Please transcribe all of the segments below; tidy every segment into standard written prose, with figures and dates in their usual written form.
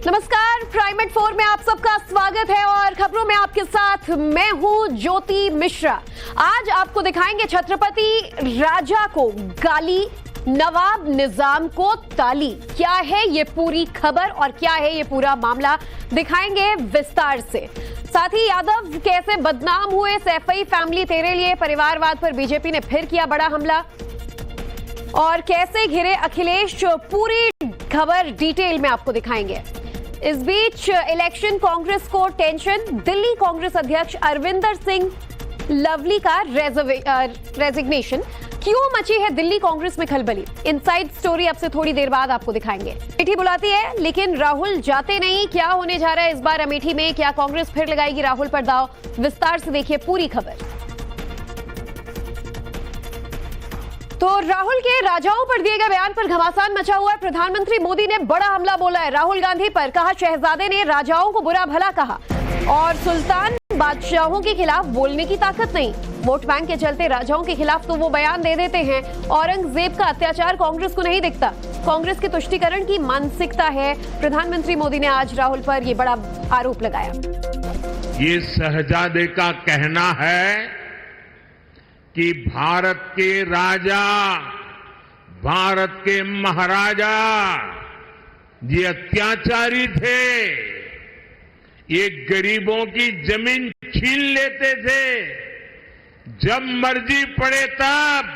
नमस्कार, प्राइमेट 4 में आप सबका स्वागत है और खबरों में आपके साथ मैं हूं ज्योति मिश्रा। आज आपको दिखाएंगे छत्रपति राजा को गाली, नवाब निजाम को ताली। क्या है ये पूरी खबर और क्या है ये पूरा मामला, दिखाएंगे विस्तार से। साथ ही यादव कैसे बदनाम हुए, सैफई फैमिली तेरे लिए, परिवारवाद पर बीजेपी ने फिर किया बड़ा हमला और कैसे घिरे अखिलेश, पूरी खबर डिटेल में आपको दिखाएंगे। इस बीच इलेक्शन कांग्रेस को टेंशन, दिल्ली कांग्रेस अध्यक्ष अरविंदर सिंह लवली का रेजिग्नेशन, क्यों मची है दिल्ली कांग्रेस में खलबली। इनसाइड स्टोरी अब से थोड़ी देर बाद आपको दिखाएंगे। अमेठी बुलाती है लेकिन राहुल जाते नहीं, क्या होने जा रहा है इस बार अमेठी में, क्या कांग्रेस फिर लगाएगी राहुल पर दांव, विस्तार से देखिए पूरी खबर। तो राहुल के राजाओं पर दिए गए बयान पर घमासान मचा हुआ है। प्रधानमंत्री मोदी ने बड़ा हमला बोला है राहुल गांधी पर, कहा शहजादे ने राजाओं को बुरा भला कहा और सुल्तान बादशाहों के खिलाफ बोलने की ताकत नहीं। वोट बैंक के चलते राजाओं के खिलाफ तो वो बयान दे देते हैं। औरंगजेब का अत्याचार कांग्रेस को नहीं दिखता, कांग्रेस के तुष्टीकरण की मानसिकता है। प्रधानमंत्री मोदी ने आज राहुल पर यह बड़ा आरोप लगाया। ये शहजादे का कहना है कि भारत के राजा, भारत के महाराजा ये अत्याचारी थे, ये गरीबों की जमीन छीन लेते थे, जब मर्जी पड़े तब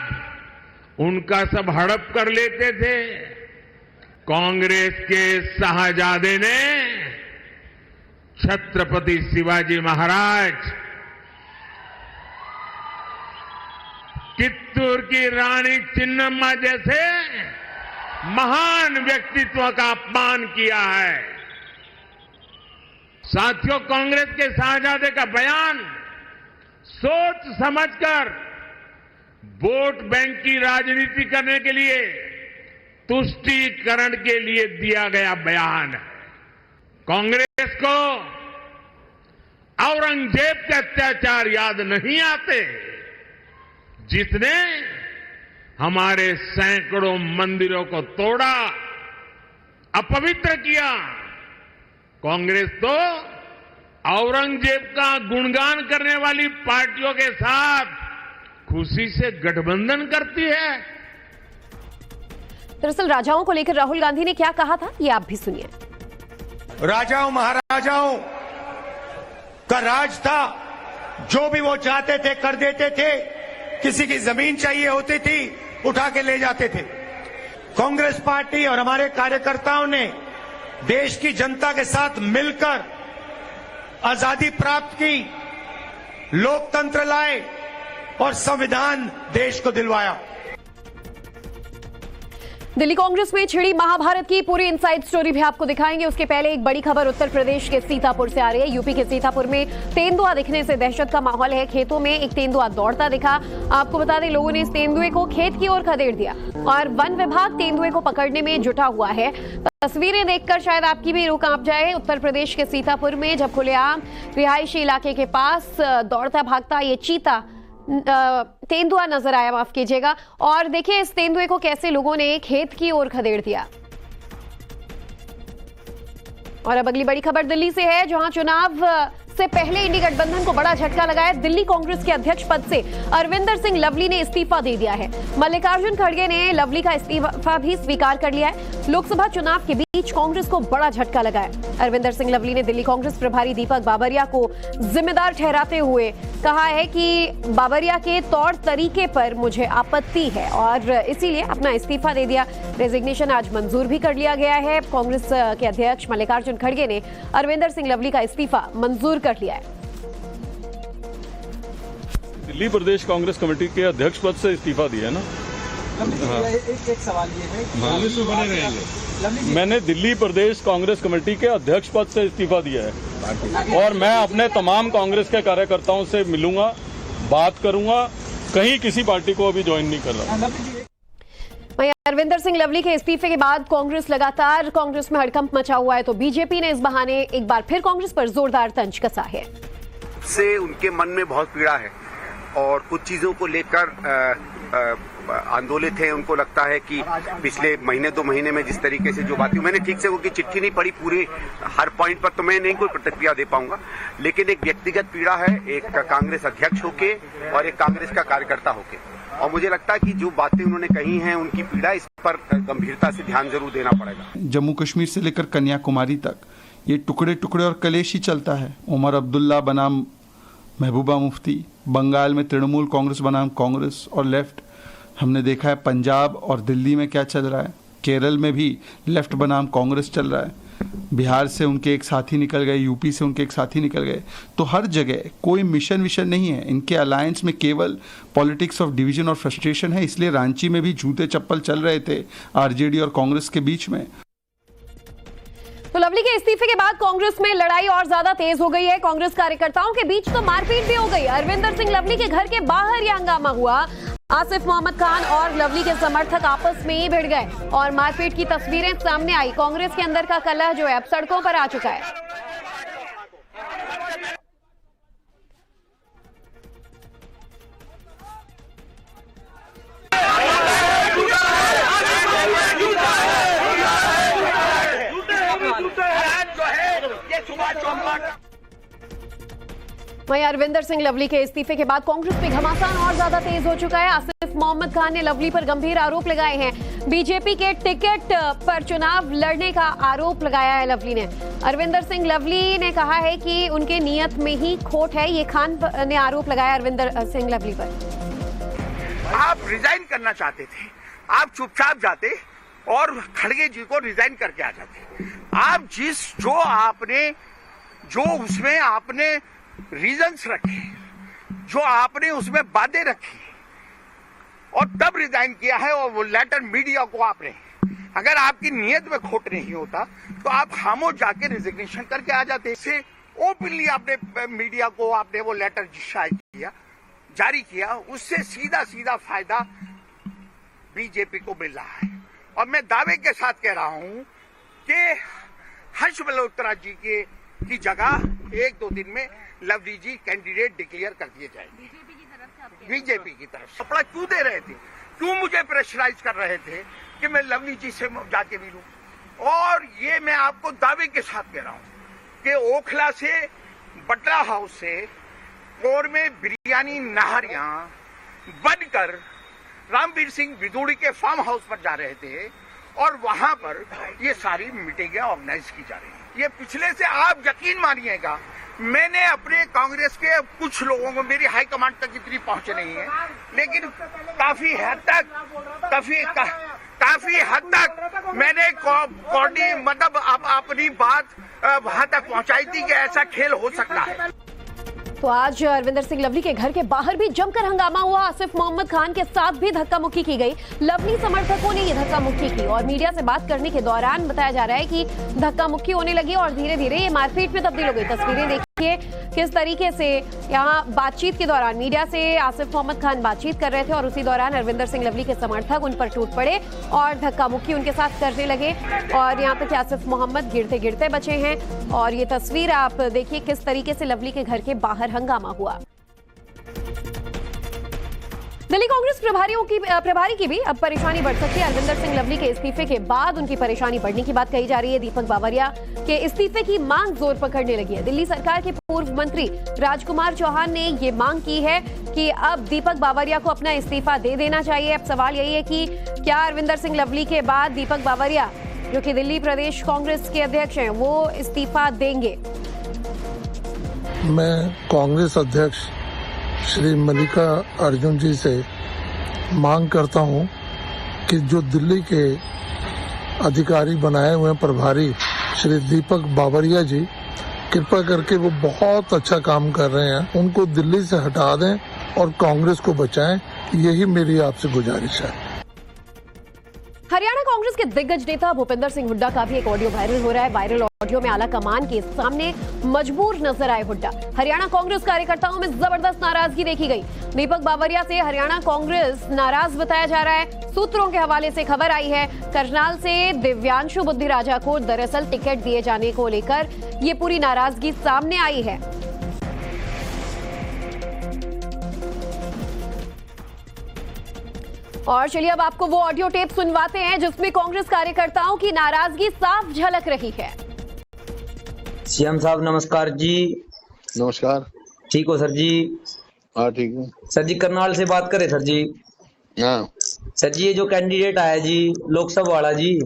उनका सब हड़प कर लेते थे। कांग्रेस के शाहजादे ने छत्रपति शिवाजी महाराज, कित्तूर की रानी चिन्नम्मा जैसे महान व्यक्तित्व का अपमान किया है। साथियों, कांग्रेस के शाहजादे का बयान सोच समझकर वोट बैंक की राजनीति करने के लिए, तुष्टीकरण के लिए दिया गया बयान है। कांग्रेस को औरंगजेब के अत्याचार याद नहीं आते, जिसने हमारे सैकड़ों मंदिरों को तोड़ा, अपवित्र किया। कांग्रेस तो औरंगजेब का गुणगान करने वाली पार्टियों के साथ खुशी से गठबंधन करती है। दरअसल राजाओं को लेकर राहुल गांधी ने क्या कहा था, ये आप भी सुनिए। राजाओं महाराजाओं का राज था, जो भी वो चाहते थे कर देते थे। किसी की जमीन चाहिए होती थी, उठा के ले जाते थे। कांग्रेस पार्टी और हमारे कार्यकर्ताओं ने देश की जनता के साथ मिलकर आजादी प्राप्त की, लोकतंत्र लाए और संविधान देश को दिलवाया। दिल्ली कांग्रेस में छिड़ी महाभारत की पूरी इनसाइड स्टोरी भी आपको दिखाएंगे। उसके पहले एक बड़ी खबर उत्तर प्रदेश के सीतापुर से आ रही है। यूपी के सीतापुर में तेंदुआ दिखने से दहशत का माहौल है। खेतों में एक तेंदुआ दौड़ता दिखा। आपको बता दें, लोगों ने इस तेंदुए को खेत की ओर खदेड़ दिया और वन विभाग तेंदुए को पकड़ने में जुटा हुआ है। तस्वीरें देखकर शायद आपकी भी रूह कांप जाए। उत्तर प्रदेश के सीतापुर में जब खुलेआम रिहायशी इलाके के पास दौड़ता भागता ये चीता तेंदुआ नजर आया, माफ कीजिएगा। और देखिए इस तेंदुए को कैसे लोगों ने खेत की ओर खदेड़ दिया। और अब अगली बड़ी खबर दिल्ली से है, जहां चुनाव से पहले इंडी गठबंधन को बड़ा झटका लगा है। दिल्ली कांग्रेस के अध्यक्ष पद से अरविंदर सिंह लवली ने इस्तीफा दे दिया है। मल्लिकार्जुन खड़गे ने लवली का इस्तीफा भी स्वीकार कर लिया है। लोकसभा चुनाव के बीच कांग्रेस को बड़ा झटका लगा है। अरविंदर सिंह लवली ने दिल्ली कांग्रेस प्रभारी दीपक बाबरिया को जिम्मेदार ठहराते हुए कहा है कि बाबरिया के तौर तरीके पर मुझे आपत्ति है और इसीलिए अपना इस्तीफा दे दिया। रेजिग्नेशन आज मंजूर भी कर लिया गया है। कांग्रेस के अध्यक्ष मल्लिकार्जुन खड़गे ने अरविंदर सिंह लवली का इस्तीफा मंजूर कर लिया है। दिल्ली प्रदेश कांग्रेस कमेटी के अध्यक्ष पद से इस्तीफा दिया है ना। एक सवाल ये है, कांग्रेस में बने रहेंगे। मैंने दिल्ली प्रदेश कांग्रेस कमेटी के अध्यक्ष पद से इस्तीफा दिया है और मैं अपने तमाम कांग्रेस के कार्यकर्ताओं से मिलूंगा, बात करूंगा। कहीं किसी पार्टी को अभी ज्वाइन नहीं कर रहा। अरविंदर सिंह लवली के इस्तीफे के बाद कांग्रेस लगातार कांग्रेस में हड़कंप मचा हुआ है, तो बीजेपी ने इस बहाने एक बार फिर कांग्रेस पर जोरदार तंज कसा है। से उनके मन में बहुत पीड़ा है और कुछ चीजों को लेकर आंदोलित हैं, उनको लगता है कि पिछले महीने 2 महीने में जिस तरीके से जो बातें, मैंने ठीक से उनकी चिट्ठी नहीं पढ़ी पूरी, हर पॉइंट पर तो मैं नहीं कोई प्रतिक्रिया दे पाऊंगा, लेकिन एक व्यक्तिगत पीड़ा है, एक कांग्रेस अध्यक्ष होके और एक कांग्रेस का कार्यकर्ता होके, और मुझे लगता है कि जो बातें उन्होंने कही हैं उनकी पीड़ा, इस पर गंभीरता से ध्यान जरूर देना पड़ेगा। जम्मू कश्मीर से लेकर कन्याकुमारी तक ये टुकड़े टुकड़े और कलेश ही चलता है। उमर अब्दुल्ला बनाम महबूबा मुफ्ती, बंगाल में तृणमूल कांग्रेस बनाम कांग्रेस और लेफ्ट, हमने देखा है पंजाब और दिल्ली में क्या चल रहा है, केरल में भी लेफ्ट बनाम कांग्रेस चल रहा है, बिहार से उनके एक साथी निकल गए, यूपी से उनके एक साथी निकल गए। तो हर जगह कोई मिशन विशन नहीं है, इनके अलायंस में केवल पॉलिटिक्स ऑफ डिवीजन और फ्रस्ट्रेशन है। इसलिए रांची में भी जूते चप्पल चल रहे थे आरजेडी और कांग्रेस के बीच में। तो लवली के इस्तीफे के बाद कांग्रेस में लड़ाई और ज्यादा तेज हो गई है। कांग्रेस कार्यकर्ताओं के बीच तो मारपीट भी हो गई। अरविंदर सिंह लवली के घर के बाहर यह हंगामा हुआ। आसिफ मोहम्मद खान और लवली के समर्थक आपस में ही भिड़ गए और मारपीट की तस्वीरें सामने आई। कांग्रेस के अंदर का कलह जो है अब सड़कों पर आ चुका है। वहीं अरविंदर सिंह लवली के इस्तीफे के बाद कांग्रेस में घमासान और ज्यादा तेज हो चुका है। आसिफ मोहम्मद खान ने लवली पर गंभीर आरोप लगाए हैं। बीजेपी के टिकट पर चुनाव लड़ने का आरोप लगाया है लवली ने। अरविंदर सिंह लवली ने कहा है कि उनके नियत में ही खोट है। ये खान ने आरोप लगाया अरविंदर सिंह लवली पर। आप रिजाइन करना चाहते थे, आप चुपचाप जाते और खड़गे जी को रिजाइन करके आ जाते। आप जो उसमें आपने रीजंस रखे, जो आपने उसमें बातें रखी और तब रिजाइन किया है, और वो लेटर मीडिया को आपने, अगर आपकी नियत में खोट नहीं होता तो आप खामोश जाके रिजिग्नेशन करके आ जाते। इसे ओपनली आपने मीडिया को आपने वो लेटर जारी किया, उससे सीधा सीधा फायदा बीजेपी को मिल रहा है। और मैं दावे के साथ कह रहा हूं कि हर्ष मल्होत्रा जी की जगह 1-2 दिन में लवली जी कैंडिडेट डिक्लेयर कर दिए जाएंगे बीजेपी की तरफ से। कपड़ा क्यों दे रहे थे, क्यों मुझे प्रेशराइज कर रहे थे कि मैं लवली जी से जाके मिलूं? और ये मैं आपको दावे के साथ कह रहा हूं कि ओखला से बटला हाउस से कोर में बिरयानी नहारियां बनकर रामवीर सिंह विदुड़ी के फार्म हाउस पर जा रहे थे और वहां पर ये सारी मीटिंगें ऑर्गेनाइज की जा रही हैं। ये पिछले से आप यकीन मानिएगा, मैंने अपने कांग्रेस के कुछ लोगों को, मेरी हाईकमांड तक इतनी पहुंच नहीं है, लेकिन काफी हद तक मैंने मतलब अपनी बात वहां तक पहुंचाई थी कि ऐसा खेल हो सकता है। तो आज अरविंदर सिंह लवली के घर के बाहर भी जमकर हंगामा हुआ। आसिफ मोहम्मद खान के साथ भी धक्का मुक्की की गई। लवली समर्थकों ने यह धक्का मुक्की की और मीडिया से बात करने के दौरान बताया जा रहा है कि धक्का मुक्की होने लगी और धीरे धीरे ये मारपीट में तब्दील हो गई। तस्वीरें देखिए किस तरीके से यहाँ बातचीत के दौरान मीडिया से आसिफ मोहम्मद खान बातचीत कर रहे थे और उसी दौरान अरविंदर सिंह लवली के समर्थक उन पर टूट पड़े और धक्का मुक्की उनके साथ करने लगे और यहाँ तक कि आसिफ मोहम्मद गिरते गिरते बचे हैं। और ये तस्वीर आप देखिए किस तरीके से लवली के घर के बाहर हंगामा हुआ। दिल्ली कांग्रेस प्रभारी की भी अब परेशानी बढ़ सकती है। अरविंदर सिंह लवली के इस्तीफे के बाद उनकी परेशानी बढ़ने की बात कही जा रही है। दीपक बावरिया के इस्तीफे की मांग जोर पकड़ने लगी है। दिल्ली सरकार के पूर्व मंत्री राजकुमार चौहान ने ये मांग की है कि अब दीपक बावरिया को अपना इस्तीफा दे देना चाहिए। अब सवाल यही है कि क्या अरविंदर सिंह लवली के बाद दीपक बावरिया, जो कि दिल्ली प्रदेश कांग्रेस के अध्यक्ष हैं, वो इस्तीफा देंगे? मैं कांग्रेस अध्यक्ष श्री मल्लिका अर्जुन जी से मांग करता हूं कि जो दिल्ली के अधिकारी बनाए हुए हैं प्रभारी श्री दीपक बावरिया जी, कृपा करके वो बहुत अच्छा काम कर रहे हैं, उनको दिल्ली से हटा दें और कांग्रेस को बचाएं। यही मेरी आपसे गुजारिश है। हरियाणा कांग्रेस के दिग्गज नेता भूपेंद्र सिंह हुड्डा का भी एक ऑडियो वायरल हो रहा है। वायरल ऑडियो में आला कमान के सामने मजबूर नजर आए हुड्डा। हरियाणा कांग्रेस कार्यकर्ताओं में जबरदस्त नाराजगी देखी गई। दीपक बावरिया से हरियाणा कांग्रेस नाराज बताया जा रहा है। सूत्रों के हवाले से खबर आई है, करनाल से दिव्यांशु बुद्धिराजा को दरअसल टिकट दिए जाने को लेकर ये पूरी नाराजगी सामने आई है। और चलिए अब आपको वो ऑडियो टेप सुनवाते हैं जिसमें कांग्रेस कार्यकर्ताओं की नाराजगी साफ झलक रही है। सीएम साहब नमस्कार जी। नमस्कार। ठीक हो सर जी? हाँ ठीक है सर जी, करनाल से बात करें सर जी। हाँ सर जी, ये जो कैंडिडेट आया जी लोकसभा वाला जी,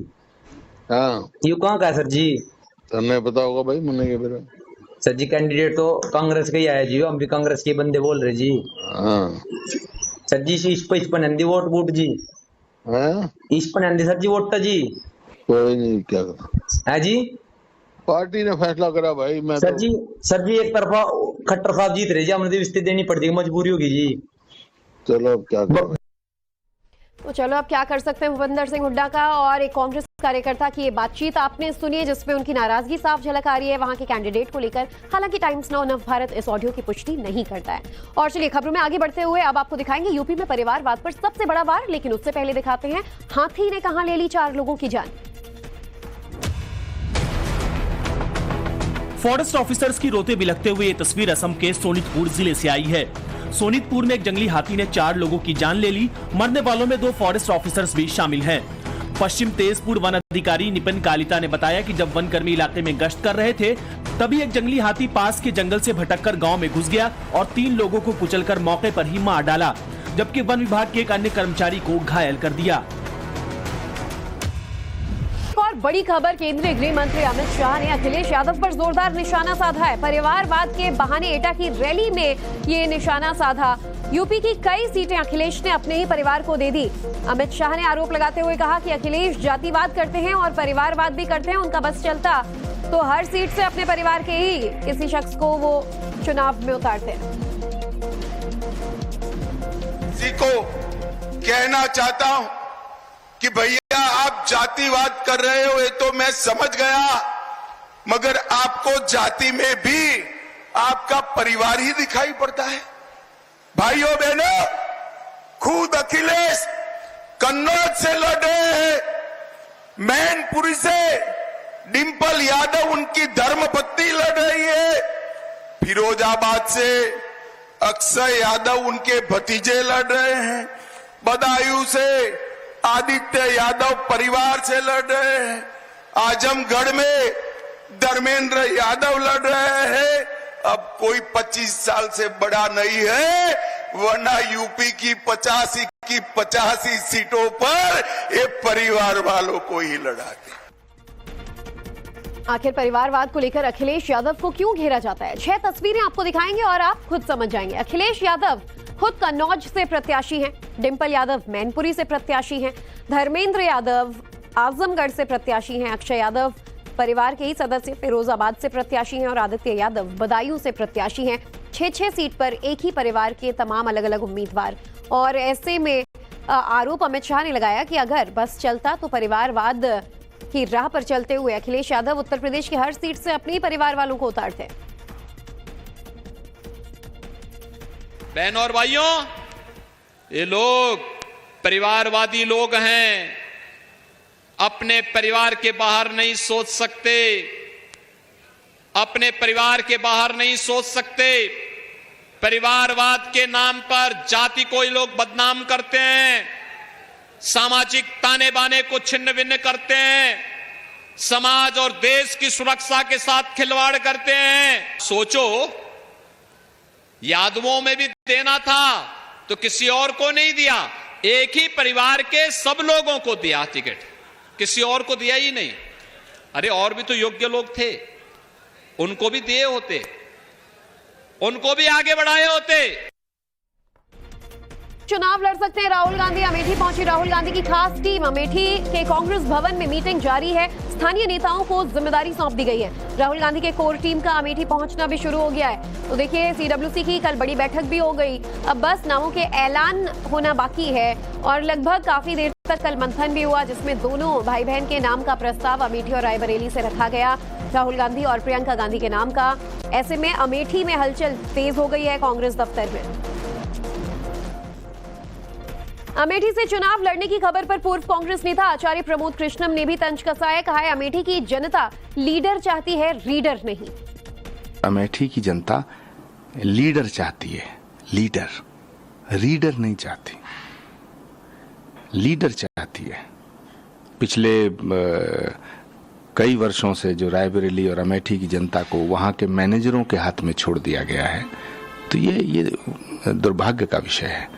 हाँ ये कहाँ का है सर जी? तुम्हें पता होगा भाई, मुन्ने के फिर। सर जी, कैंडिडेट तो कांग्रेस का ही आया जी, हम भी कांग्रेस के बंदे बोल रहे जी। हाँ सर जी, इस पर हिंदी वोट जी, इस पर हिंदी सर जी वोट था जी। कोई नहीं, क्या कर है जी, पार्टी ने फैसला करा भाई। मैं सर जी एक तरफा खट्टर साहब जीत रहे जी, हमने रिश्ते देनी पड़ती, मजबूरी होगी जी। चलो अब क्या कर, तो चलो अब क्या कर सकते हैं भूपेंद्र सिंह हुड्डा का और एक कांग्रेस कार्यकर्ता की ये बातचीत आपने सुनी जिसमें उनकी नाराजगी साफ झलक आ रही है वहां के कैंडिडेट को लेकर। हालांकि टाइम्स नाउ नवभारत इस ऑडियो की पुष्टि नहीं करता है। और चलिए खबरों में आगे बढ़ते हुए अब आपको दिखाएंगे यूपी में परिवारवाद पर सबसे बड़ा वार, लेकिन उससे पहले दिखाते हैं हाथी ने कहां ले ली 4 लोगों की जान। फॉरेस्ट ऑफिसर्स की रोते बिलखते हुए ये तस्वीर असम के सोनितपुर जिले से आई है। सोनितपुर में एक जंगली हाथी ने 4 लोगों की जान ले ली। मरने वालों में 2 फॉरेस्ट ऑफिसर्स भी शामिल हैं। पश्चिम तेजपुर वन अधिकारी निपिन कालिता ने बताया कि जब वन कर्मी इलाके में गश्त कर रहे थे तभी एक जंगली हाथी पास के जंगल से भटककर गांव में घुस गया और 3 लोगों को कुचलकर मौके पर ही मार डाला, जबकि वन विभाग के एक अन्य कर्मचारी को घायल कर दिया। और बड़ी खबर, केंद्रीय गृह मंत्री अमित शाह ने अखिलेश यादव पर जोरदार निशाना साधा है। परिवारवाद के बहाने एटा की रैली में ये निशाना साधा। यूपी की कई सीटें अखिलेश ने अपने ही परिवार को दे दी। अमित शाह ने आरोप लगाते हुए कहा कि अखिलेश जातिवाद करते हैं और परिवारवाद भी करते हैं। उनका बस चलता तो हर सीट से अपने परिवार के ही किसी शख्स को वो चुनाव में उतारते। किसी को कहना चाहता हूं कि भैया आप जातिवाद कर रहे हो, ये तो मैं समझ गया, मगर आपको जाति में भी आपका परिवार ही दिखाई पड़ता है। भाइयों बहनों, खुद अखिलेश कन्नौज से लड़ रहे हैं, मैनपुरी से डिंपल यादव उनकी धर्मपत्नी लड़ रही है, फिरोजाबाद से अक्षय यादव उनके भतीजे लड़ रहे हैं, बदायूं से आदित्य यादव परिवार से लड़ रहे हैं, आजमगढ़ में धर्मेंद्र यादव लड़ रहे हैं। अब कोई 25 साल से बड़ा नहीं है, वरना यूपी की 85 सीटों पर ये परिवार वालों को ही लड़ाते। आखिर परिवारवाद को लेकर अखिलेश यादव को क्यों घेरा जाता है? 6 तस्वीरें आपको दिखाएंगे और आप खुद समझ जाएंगे। अखिलेश यादव खुद कन्नौज से प्रत्याशी हैं, डिंपल यादव मैनपुरी से प्रत्याशी हैं, धर्मेंद्र यादव आजमगढ़ से प्रत्याशी हैं, अक्षय यादव परिवार के ही सदस्य फिरोजाबाद से प्रत्याशी हैं और आदित्य यादव बदायूं से प्रत्याशी हैं। 6 सीट पर एक ही परिवार के तमाम अलग अलग उम्मीदवार। और ऐसे में आरोप अमित शाह ने लगाया कि अगर बस चलता तो परिवारवाद की राह पर चलते हुए अखिलेश यादव उत्तर प्रदेश की हर सीट से अपने ही परिवार वालों को उतारते। बहनों और भाइयों, ये लोग परिवारवादी लोग हैं, अपने परिवार के बाहर नहीं सोच सकते, अपने परिवार के बाहर नहीं सोच सकते। परिवारवाद के नाम पर जाति को ये लोग बदनाम करते हैं, सामाजिक ताने बाने को छिन्न भिन्न करते हैं, समाज और देश की सुरक्षा के साथ खिलवाड़ करते हैं। सोचो, यादवों में भी देना था तो किसी और को नहीं दिया, एक ही परिवार के सब लोगों को दिया टिकट, किसी और को दिया ही नहीं। अरे और भी तो योग्य लोग थे, उनको भी दिए होते, उनको भी आगे बढ़ाए होते। चुनाव लड़ सकते हैं राहुल गांधी। अमेठी पहुंची राहुल गांधी की खास टीम। अमेठी के कांग्रेस भवन में मीटिंग जारी है। स्थानीय नेताओं को जिम्मेदारी सौंप दी गई है। राहुल गांधी के कोर टीम का अमेठी पहुंचना भी शुरू हो गया है। तो देखिए, सीडब्ल्यूसी की कल बड़ी बैठक भी हो गई, अब बस नामों के ऐलान होना बाकी है। और लगभग काफी देर तक कल मंथन भी हुआ, जिसमें दोनों भाई बहन के नाम का प्रस्ताव अमेठी और रायबरेली से रखा गया, राहुल गांधी और प्रियंका गांधी के नाम का। ऐसे में अमेठी में हलचल तेज हो गई है कांग्रेस दफ्तर में। अमेठी से चुनाव लड़ने की खबर पर पूर्व कांग्रेस नेता आचार्य प्रमोद कृष्णम ने भी तंज कसवाया। कहा है, अमेठी की जनता लीडर चाहती है, रीडर नहीं। अमेठी की जनता लीडर चाहती है, लीडर, रीडर नहीं चाहती। लीडर चाहती है। पिछले कई वर्षों से जो रायबरेली और अमेठी की जनता को वहां के मैनेजरों के हाथ में छोड़ दिया गया है, तो ये दुर्भाग्य का विषय है।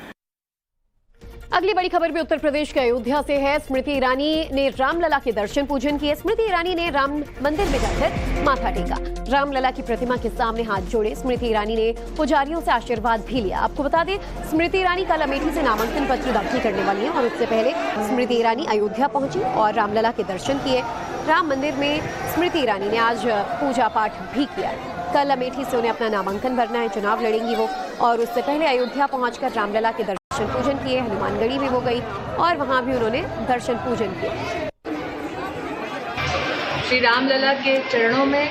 अगली बड़ी खबर भी उत्तर प्रदेश के अयोध्या से है। स्मृति ईरानी ने रामलला के दर्शन पूजन किए। स्मृति ईरानी ने राम मंदिर में जाकर माथा टेका। रामलला की प्रतिमा के सामने हाथ जोड़े स्मृति ईरानी ने पुजारियों से आशीर्वाद भी लिया। आपको बता दें, स्मृति ईरानी कल अमेठी से नामांकन पत्र दाखिल करने वाली हैं और उससे पहले स्मृति ईरानी अयोध्या पहुंची और रामलला के दर्शन किए। राम मंदिर में स्मृति ईरानी ने आज पूजा पाठ भी किया। कल अमेठी से उन्हें अपना नामांकन भरना है, चुनाव लड़ेंगी वो, और उससे पहले अयोध्या पहुंचकर रामलला के दर्शन पूजन किए। हनुमानगढ़ी भी वो गई और वहां भी उन्होंने दर्शन पूजन किया। श्री रामलला के चरणों में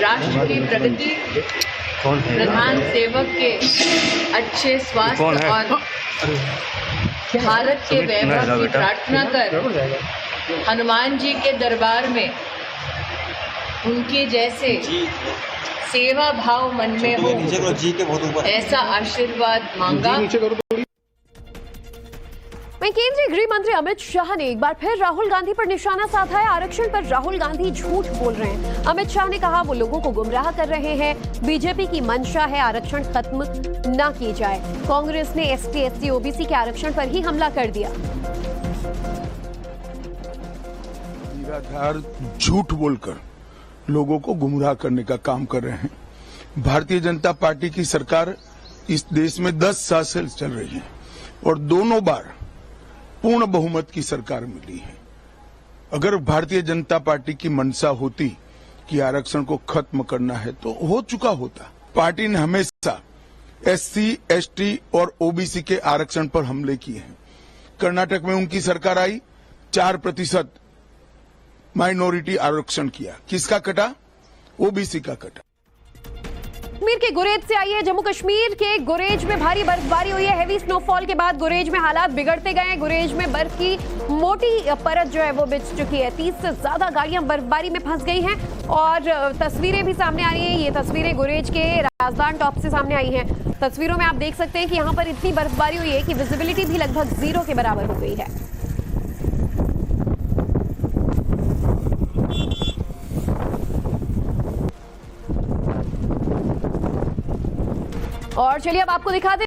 राष्ट्र की प्रगति, प्रधान सेवक के अच्छे स्वास्थ्य और भारत के वैभव की प्रार्थना कर हनुमान जी के दरबार में उनके जैसे सेवा भाव मन में हो, ऐसा आशीर्वाद मांगा। वहीं केंद्रीय गृह मंत्री अमित शाह ने एक बार फिर राहुल गांधी पर निशाना साधा है। आरक्षण पर राहुल गांधी झूठ बोल रहे हैं। अमित शाह ने कहा वो लोगों को गुमराह कर रहे हैं। बीजेपी की मंशा है आरक्षण खत्म न की जाए। कांग्रेस ने एसटी, एससी, ओबीसी के आरक्षण पर ही हमला कर दिया। निराधार झूठ बोलकर लोगों को गुमराह करने का काम कर रहे हैं। भारतीय जनता पार्टी की सरकार इस देश में 10 साल से चल रही है और दोनों बार पूर्ण बहुमत की सरकार मिली है। अगर भारतीय जनता पार्टी की मंशा होती कि आरक्षण को खत्म करना है तो हो चुका होता। पार्टी ने हमेशा एससी, एसटी और ओबीसी के आरक्षण पर हमले किए हैं। कर्नाटक में उनकी सरकार आई, 4% माइनॉरिटी आरक्षण किया। किसका कटा? ओबीसी का कटा। कश्मीर के गुरेज से आई है। जम्मू कश्मीर के गुरेज में भारी बर्फबारी हुई है। हेवी स्नोफॉल के बाद गुरेज में हालात बिगड़ते गए हैं। गुरेज में बर्फ की मोटी परत जो है वो बिछ चुकी है। 30 से ज्यादा गाड़ियां बर्फबारी में फंस गई हैं और तस्वीरें भी सामने आ रही हैं। ये तस्वीरें गुरेज के राजदान टॉप से सामने आई हैं। तस्वीरों में आप देख सकते हैं कि यहाँ पर इतनी बर्फबारी हुई है कि विजिबिलिटी भी लगभग 0 के बराबर हो गई है। और चलिए अब आपको दिखा दें